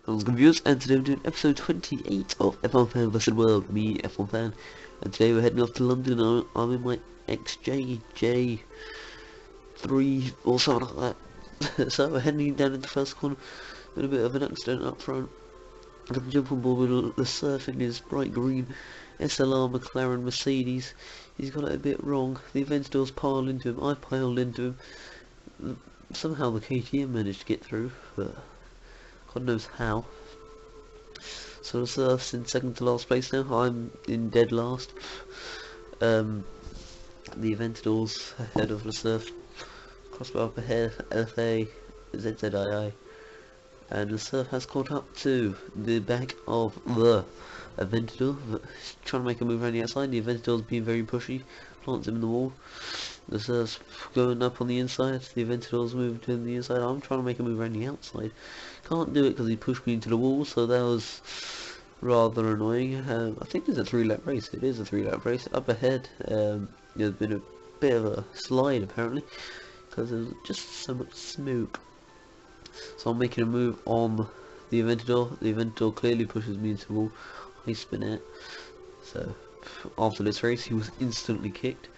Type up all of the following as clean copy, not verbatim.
Hello viewers, and today we're doing episode 28 of F1 Fan vs World, me, F1 Fan, and today we're heading off to London. I'm in my XJJ3 or something like that. So we're heading down into the first corner with a bit of an accident up front. I'm going to jump on board with Lesurf in his bright green SLR McLaren Mercedes. He's got it a bit wrong. The Aventador's piled into him, I piled into him. Somehow the KTM managed to get through, but God knows how. So Lesurf's in second to last place now. I'm in dead last. The Aventador's ahead of Lesurf. Crossbar up ahead, LFA, ZZII. And Lesurf has caught up to the back of the Aventador. He's trying to make a move around the outside. The Aventador's being very pushy. Plants him in the wall. Lesurf's going up on the inside. The Aventador's moving to the inside. I'm trying to make a move around the outside. Can't do it because he pushed me into the wall, so that was rather annoying. I think it's a 3-lap race. It is a 3-lap race. Up ahead, there's been a bit of a slide apparently because there's just so much smoke. So I'm making a move on the Aventador. The Aventador clearly pushes me into the wall. I spin it. So after this race, he was instantly kicked.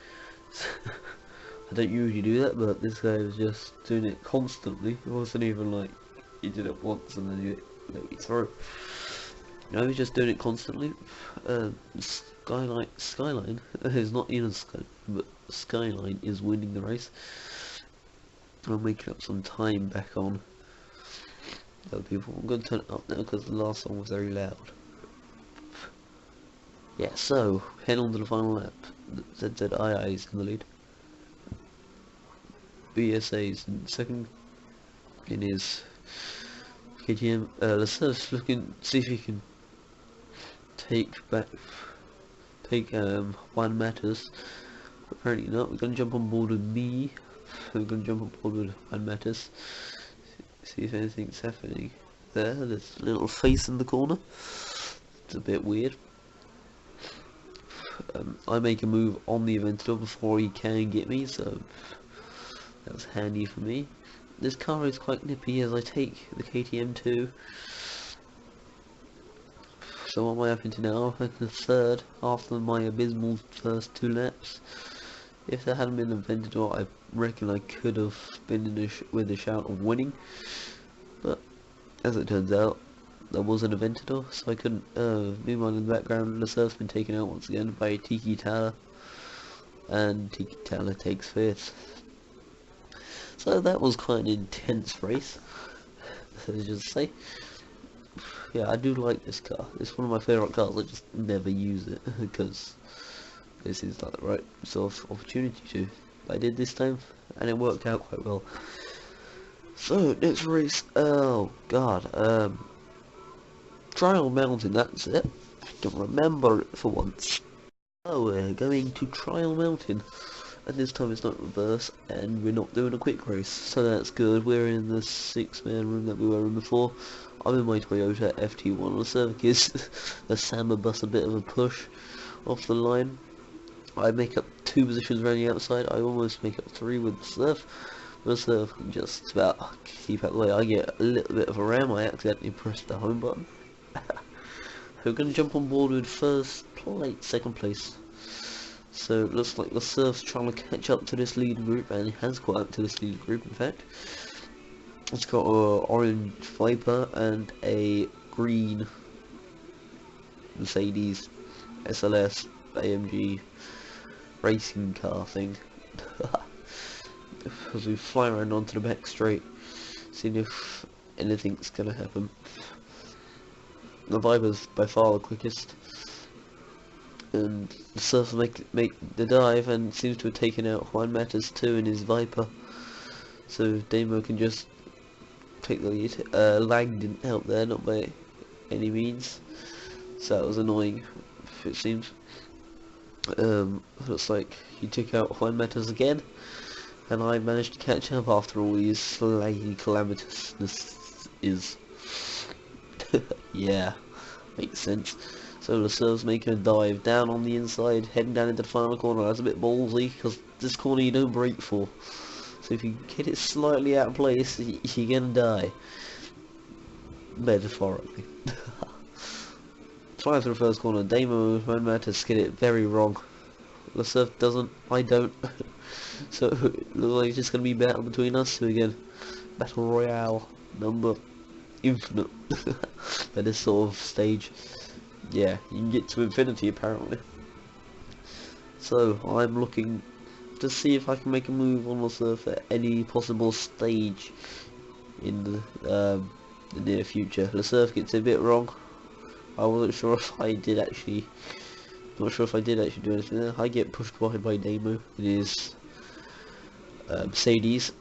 I don't usually do that, but this guy was just doing it constantly. It wasn't even like he did it once and then he let me through. No, he was just doing it constantly. Skyline is not in a sky, but Skyline is winning the race. I'm making up some time back on other people. I'm going to turn it up now because the last song was very loud. Yeah, so head on to the final lap. ZZII is in the lead. BSA's in second in his KTM. Lesurf's looking, see if he can take Juan Matters. Apparently not. We're gonna jump on board with me. We're gonna jump on board with Juan Matters. See if anything's happening there. There's a little face in the corner. It's a bit weird. I make a move on the Aventador before he can get me, so that's handy for me. This car is quite nippy as I take the KTM too. So what am I up into now? I'm in third after my abysmal first 2 laps. If there hadn't been an Aventador, I reckon I could have been in with a shout of winning. But as it turns out, there was an Aventador, so I couldn't. Meanwhile, in the background, Lesurf's been taken out once again by Tiki Tala, and Tiki Tala takes 5th. So that was quite an intense race, as you say. Yeah, I do like this car. It's one of my favourite cars. I just never use it because this is like the right sort of opportunity to. But I did this time, and it worked out quite well. So next race, oh god, Trial Mountain. That's it. I don't remember it for once. Oh, we're going to Trial Mountain. And this time it's not reverse, and we're not doing a quick race, so that's good. We're in the 6-man room that we were in before. I'm in my Toyota FT1 on the circus. The Samba bus a bit of a push off the line. I make up 2 positions around the outside. I almost make up 3 with the Surf. The Surf can just about keep out the way. I get a little bit of a ram. I accidentally pressed the home button. We're going to jump on board with second place. So it looks like the Surf's trying to catch up to this lead group, and he has caught up to this lead group in fact. It's got an orange Viper and a green Mercedes SLS AMG racing car thing. As we fly around onto the back straight, seeing if anything's gonna happen. The Viper's by far the quickest. And the Surfer make the dive and seems to have taken out Juan Matters too in his Viper, so Damo can just take the lead. Lag didn't help there, not by any means, so that was annoying, it seems. Looks like he took out Juan Matters again, and I managed to catch up after all these slaggy calamitousness is. Yeah, makes sense. So Lesurf's making a dive down on the inside, heading down into the final corner. That's a bit ballsy, because this corner you don't brake for. So if you get it slightly out of place, you're gonna die. metaphorically. Flying through the first corner, Damo and Matis get it very wrong. Lesurf doesn't, I don't. So it looks like it's just going to be battle between us two again. Battle Royale number infinite. At this sort of stage. Yeah, you can get to infinity apparently. So I'm looking to see if I can make a move on Lesurf at any possible stage in the near future. Lesurf gets it a bit wrong. I wasn't sure if I did actually. Not sure if I did actually do anything there. I get pushed by Damo in his Mercedes,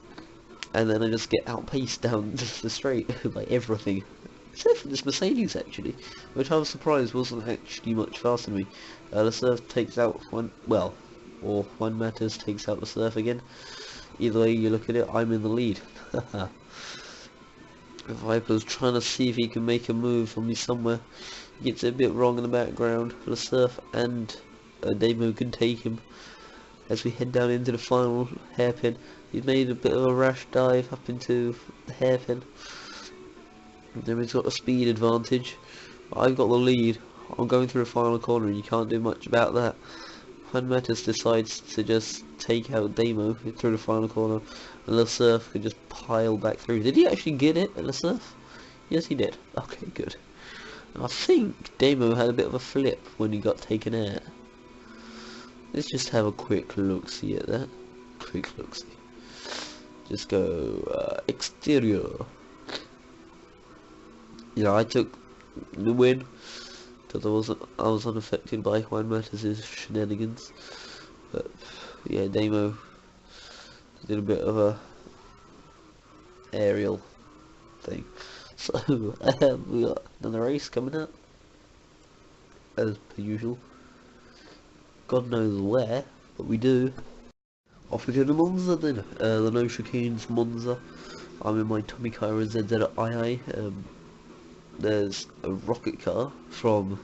and then I just get outpaced down the straight by everything. Except for this Mercedes actually, which I was surprised wasn't actually much faster than me. Lesurf takes out one, well, or one Matters takes out Lesurf again. Either way you look at it, I'm in the lead. Viper's trying to see if he can make a move on me somewhere. He gets it a bit wrong in the background. Lesurf and Damo can take him as we head down into the final hairpin. He's made a bit of a rash dive up into the hairpin. Then he's got a speed advantage. I've got the lead. I'm going through a final corner and you can't do much about that. When Metis decides to just take out Damo through the final corner, and Lesurf can just pile back through. Did he actually get it, Lesurf? Yes, he did. Okay, good. I think Damo had a bit of a flip when he got taken out. Let's just have a quick look-see at that. Quick look-see. Just go exterior. You know, I took the win because I was unaffected by Juan Matis' shenanigans. But yeah, Damo did a bit of a aerial thing. So we got another race coming up, as per usual. God knows where, but we do. Off we go to Monza then. The no chicanes Monza. I'm in my Tommy Kyra ZZII. There's a rocket car from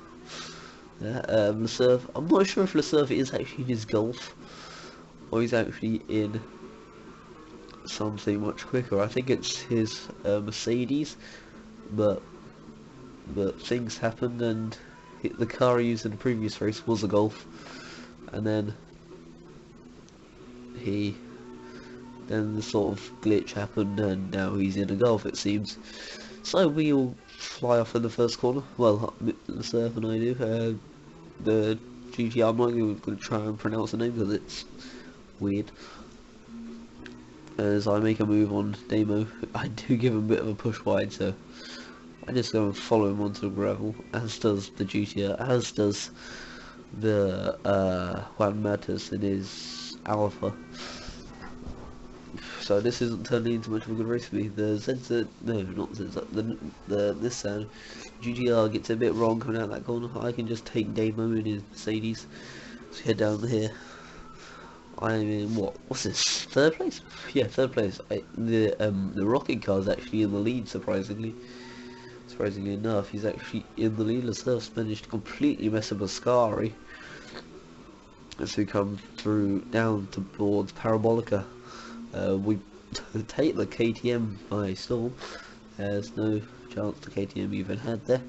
Lesurf. I'm not sure if Lesurf is actually in his Golf or he's actually in something much quicker. I think it's his Mercedes, but things happened and the car he used in the previous race was a Golf, and then the sort of glitch happened and now he's in a Golf, it seems. So we all fly off in the first corner. Well, Lesurf and I do. The GTR, I'm not even going to try and pronounce the name because it's weird. As I make a move on Damo, I do give him a bit of a push wide, so I just go and follow him onto the gravel, as does the GTR, as does the Juan Matis in his Alpha. So this isn't turning into much of a good race for me. The Nissan GTR gets a bit wrong coming out that corner. I can just take Damo in his Mercedes. Let's head down here. I'm in what's this? Third place? Yeah, third place. The rocket car is actually in the lead, surprisingly. Surprisingly enough, he's actually in the lead. Lesurf's managed to completely mess up Ascari as we come through down towards Parabolica. We take the KTM by storm. There's no chance the KTM even had there,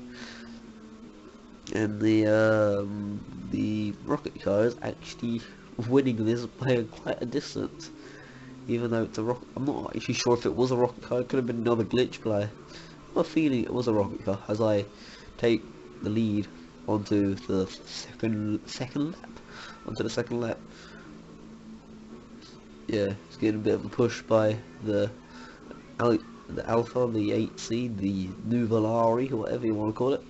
and the rocket car is actually winning this by quite a distance. Even though it's a rocket, I'm not actually sure if it was a rocket car. It could have been another glitch, but I have a feeling it was a rocket car. As I take the lead onto the second lap. Yeah, it's getting a bit of a push by the Alpha, the 8C, the Nuvolari, or whatever you want to call it.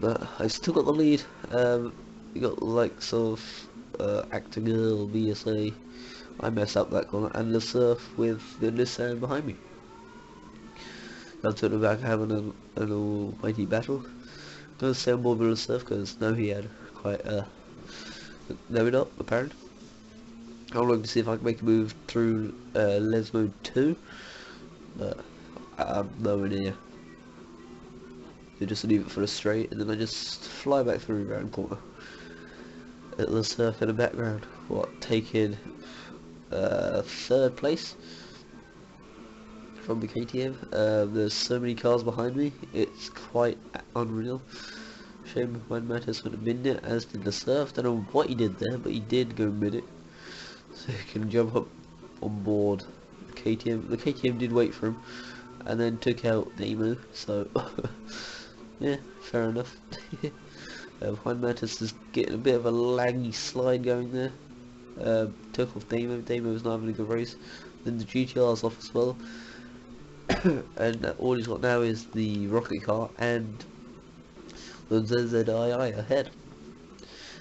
But I still got the lead. You got the likes of Actor Girl, BSA. I messed up that corner, and Lesurf with the Nissan behind me. Down to the back, having an almighty battle. Gonna stay on board with Lesurf because now he had quite a level up apparently. I'm looking to see if I can make a move through Les Mode 2, but I'm nowhere near. You just leave it for a straight, and then I just fly back through the round corner. At Lesurf in the background, taking third place. from the KTM. There's so many cars behind me, it's quite unreal. Shame Juan Matos would have been it, as did Lesurf. Don't know what he did there, but he did go mid it. So he can jump up on board the KTM. The KTM did wait for him, and then took out Demo, so yeah, fair enough. Juan Matos is getting a bit of a laggy slide going there. Took off Demo. Demo was not having a good race. Then the GTR's off as well. And all he's got now is the rocket car and the ZZII ahead.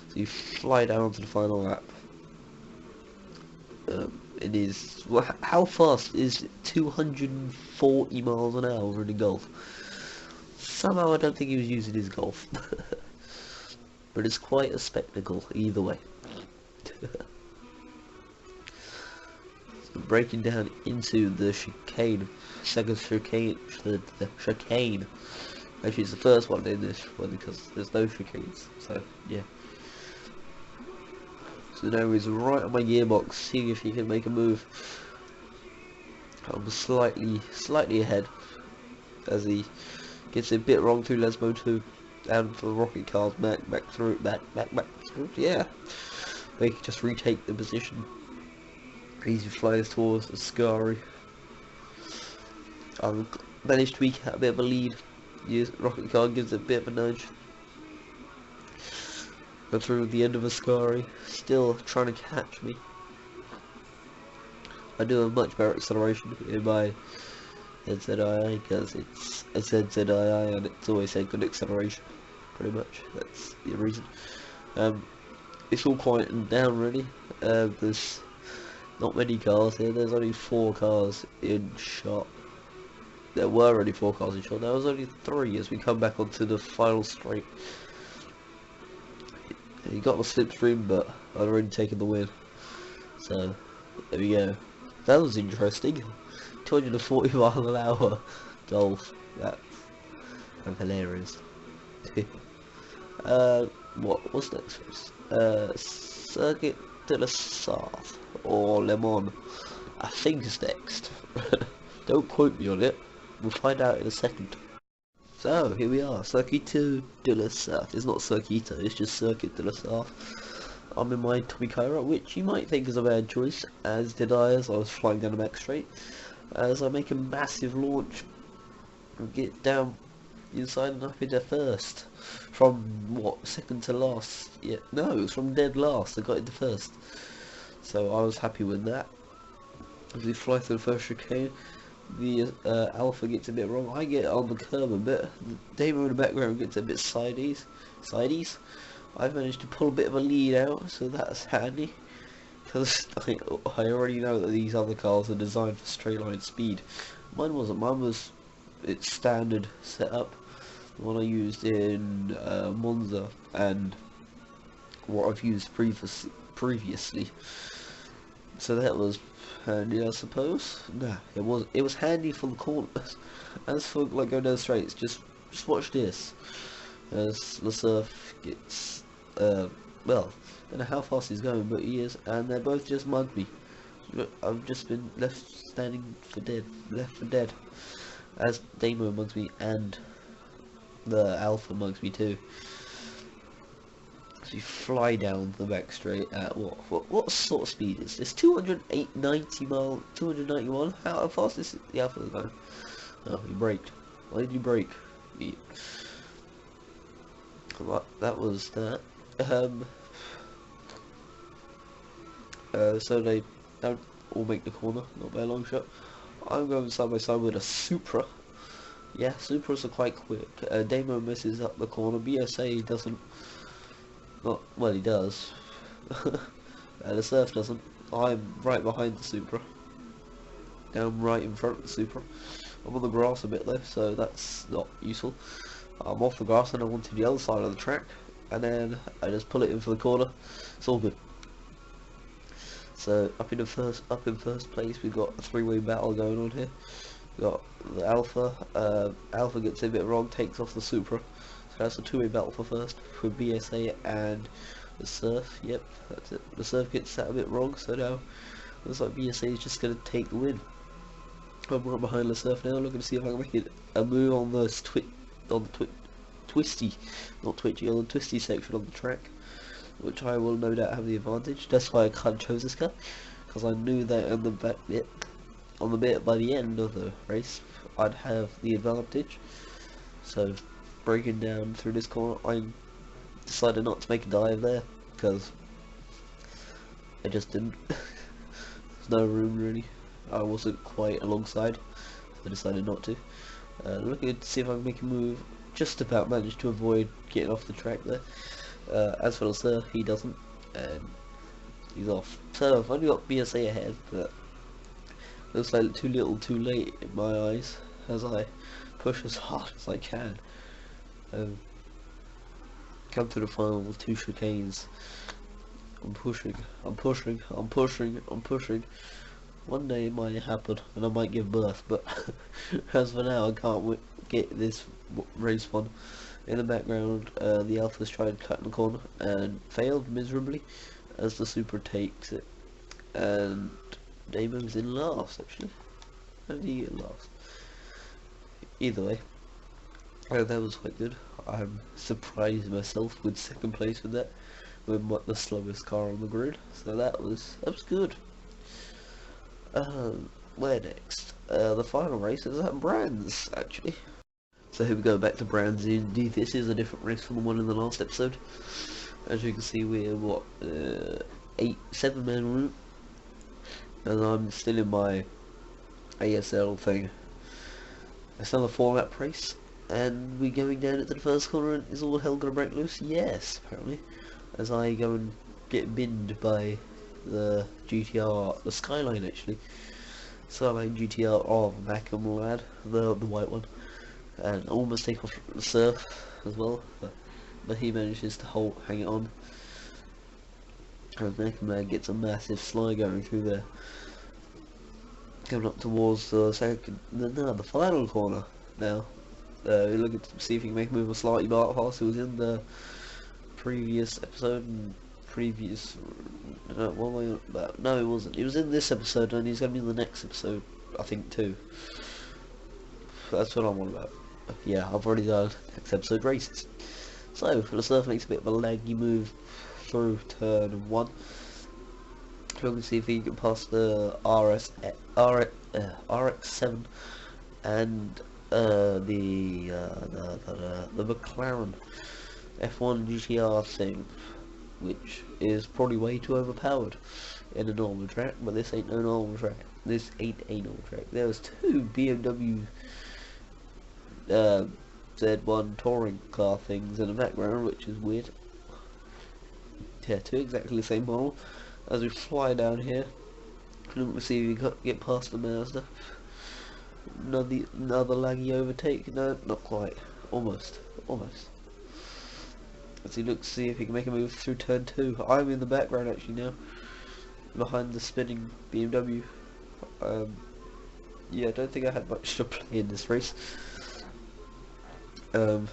So you fly down to the final lap. It is, how fast is it? 240 miles an hour in the Golf. Somehow I don't think he was using his Golf. But it's quite a spectacle either way. So breaking down into the chicane, second chicane, the chicane. Actually it's the first one in this one because there's no chicanes, so yeah. So now he's right on my gearbox, seeing if he can make a move. I'm slightly ahead as he gets a bit wrong through Lesmo 2, down for the rocket cars, back through, back through, yeah. They can just retake the position. Easy flies towards the Scary. I've managed to eke out a bit of a lead. The rocket car gives it a bit of a nudge. Go through the end of a Scary, still trying to catch me. I do a much better acceleration in my ZZII because it's a ZZII and it's always a good acceleration, pretty much. That's the reason. It's all quieting down really. There's not many cars here. There's only 4 cars in shot. There were only 4 cars in shot. There was only 3 as we come back onto the final straight. He got the slipstream, but I'd already taken the win. So there we go. That was interesting. 240 mile an hour Golf. That's hilarious. What's next race? Circuit de Lesurf or Le Mans. I think it's next. Don't quote me on it. We'll find out in a second. So here we are, Circuit de Lesurf. It's not Circuito, it's just Circuit de Lesurf. I'm in my Tommy Cairo, which you might think is a bad choice, as did I as I was flying down the back straight. As I make a massive launch, and get down inside and up into first. From what, second to last? Yeah, no, it was from dead last. I got into first, so I was happy with that. As we fly through the first chicane, the Alpha gets a bit wrong. I get on the curb a bit. The Damo in the background gets a bit sideys. I've managed to pull a bit of a lead out, so that's handy. Because I already know that these other cars are designed for straight line speed. Mine wasn't. Mine was its standard setup. The one I used in Monza and what I've used previously. So that was handy, I suppose. Nah, it was handy for the corners. As for like going down the straights, just watch this. As Lesurf gets well, I don't know how fast he's going, but he is, and they both just mugged me. I've just been left for dead. As Damo mugs me and the Alpha mugs me too. So you fly down the back straight at what sort of speed is this? 291? How fast is the Alpha going? Oh, he braked. Why did you brake? That was that. So they don't all make the corner, not by a long shot. I'm going side by side with a Supra. Yeah, Supras are quite quick. Damo misses up the corner. BSA doesn't. Not well, he does. Lesurf doesn't. I'm right behind the Supra. Down right in front of the Supra. I'm on the grass a bit though, so that's not useful. I'm off the grass and I'm onto the other side of the track, and then I just pull it in for the corner. It's all good. So up in first place, we've got a 3-way battle going on here. We've got the Alpha. Alpha gets a bit wrong, takes off the Supra. So that's a 2-way battle for first with BSA and Lesurf. Yep, that's it. Lesurf gets that a bit wrong, so now looks like BSA is just going to take the win. I'm right behind Lesurf now, looking to see if I can make it a move on the twisty, not twitchy, on the twisty section of the track, which I will no doubt have the advantage. That's why I kind of chose this car, because I knew that on the back bit, by the end of the race, I'd have the advantage. So, breaking down through this corner, I decided not to make a dive there, because I just didn't. There's no room really. I wasn't quite alongside, so I decided not to. Looking to see if I can make a move. Just about managed to avoid getting off the track there. As for Lesurf, he doesn't, and he's off. So I've only got BSA ahead, but looks like too little too late in my eyes, as I push as hard as I can. Come to the final with 2 chicanes. I'm pushing. One day it might happen, and I might give birth, but as for now, I can't get this race won. In the background, the Alpha's tried cutting the corner and failed miserably as the Supra takes it, and Damon's in last actually. How did he get last? Either way, that was quite good. I'm surprised myself with second place with that, with the slowest car on the grid. So that was good. Where next? The final race is at Brands, actually. So here we go, back to Brands. Indeed, this is a different race from the one in the last episode. As you can see, we're what, 7-man route, and I'm still in my ASL thing. It's another 4-lap race, and we're going down into the first corner, and is all hell gonna break loose? Yes, apparently. As I go and get binned by the GTR, the Skyline actually, Skyline GTR of Macam lad, the white one, and almost take off the Surf as well, but he manages to hang it on, and Macam lad gets a massive slide going through there, coming up towards the the final corner now. We're looking to see if he can make a move a slightly past. It was in the previous episode and what am I on about? No, it wasn't. It was in this episode, and he's going to be in the next episode, I think, too. That's what I'm on about. Yeah, I've already done next episode races. So, Lesurf makes a bit of a laggy move through turn 1. Looking to see if he can pass the RX-7 and the McLaren F1 GTR thing, which is probably way too overpowered in a normal track, but this ain't no normal track. This ain't a normal track. There's 2 BMW Z1 touring car things in the background, which is weird. Yeah, 2 exactly the same model. As we fly down here, look to see if we can get past the Mazda. Another laggy overtake. No, not quite. Almost. As he looks to see if he can make a move through turn 2. I'm in the background actually now, behind the spinning BMW. Yeah, I don't think I had much to play in this race. The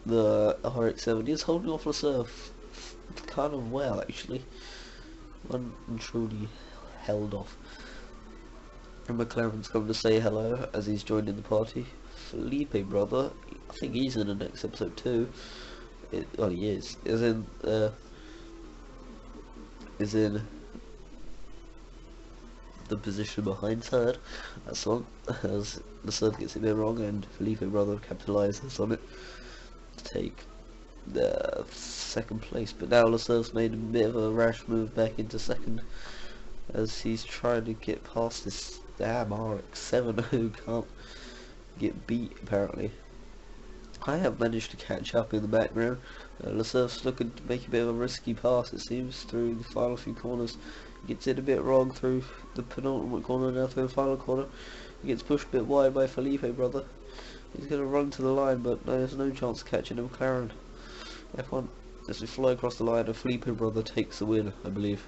RX-7 is holding off Lesurf kind of well actually. One truly held off. And McLaren's come to say hello as he's joined in the party. Felipe, brother, I think he's in the next episode too. Well, he is. Is in the position behind third. That's one. As Lesurf gets it a bit wrong, and Felipe, brother, capitalises on it to take the second place. But now Lesurf's made a bit of a rash move back into second, as he's trying to get past this damn RX-7 who can't get beat apparently. I have managed to catch up in the background. Lesurf's looking to make a bit of a risky pass, it seems, through the final few corners. He gets it a bit wrong through the penultimate corner, now through the final corner. He gets pushed a bit wide by Felipe, brother. He's going to run to the line, but no, there's no chance of catching him. McLaren F1 as we fly across the line, and Felipe, brother, takes the win, I believe.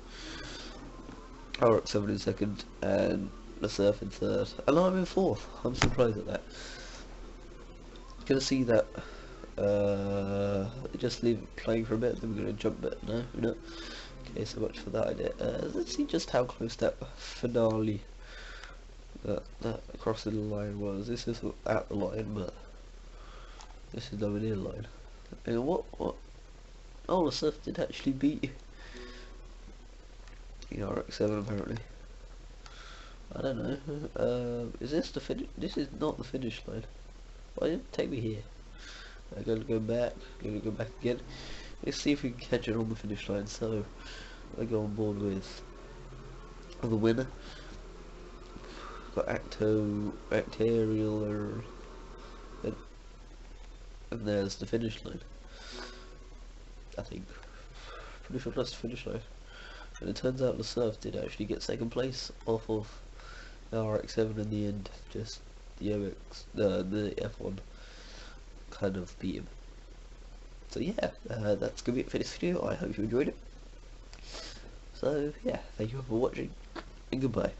RX-7 in second, and Lesurf in third, and I'm in fourth. I'm surprised at that. Gonna see that. Just leave it playing for a bit, then we're gonna jump it. No. Okay, so much for that idea. Let's see just how close that finale that crossing the line was. This is out the line, but this is nowhere near the line. And what? Oh, Lesurf did actually beat the RX-7 apparently. I don't know. Is this the finish? This is not the finish line. Why didn't it take me here? I'm gonna go back. Gonna go back again. Let's see if we can catch it on the finish line. So I go on board with the winner. Got Acterial, and there's the finish line. I think. Pretty sure that's the finish line. And it turns out Lesurf did actually get second place off of the RX-7 in the end. Just the F1 kind of beat him. So yeah, that's gonna be it for this video. I hope you enjoyed it. So yeah, thank you for watching, and goodbye.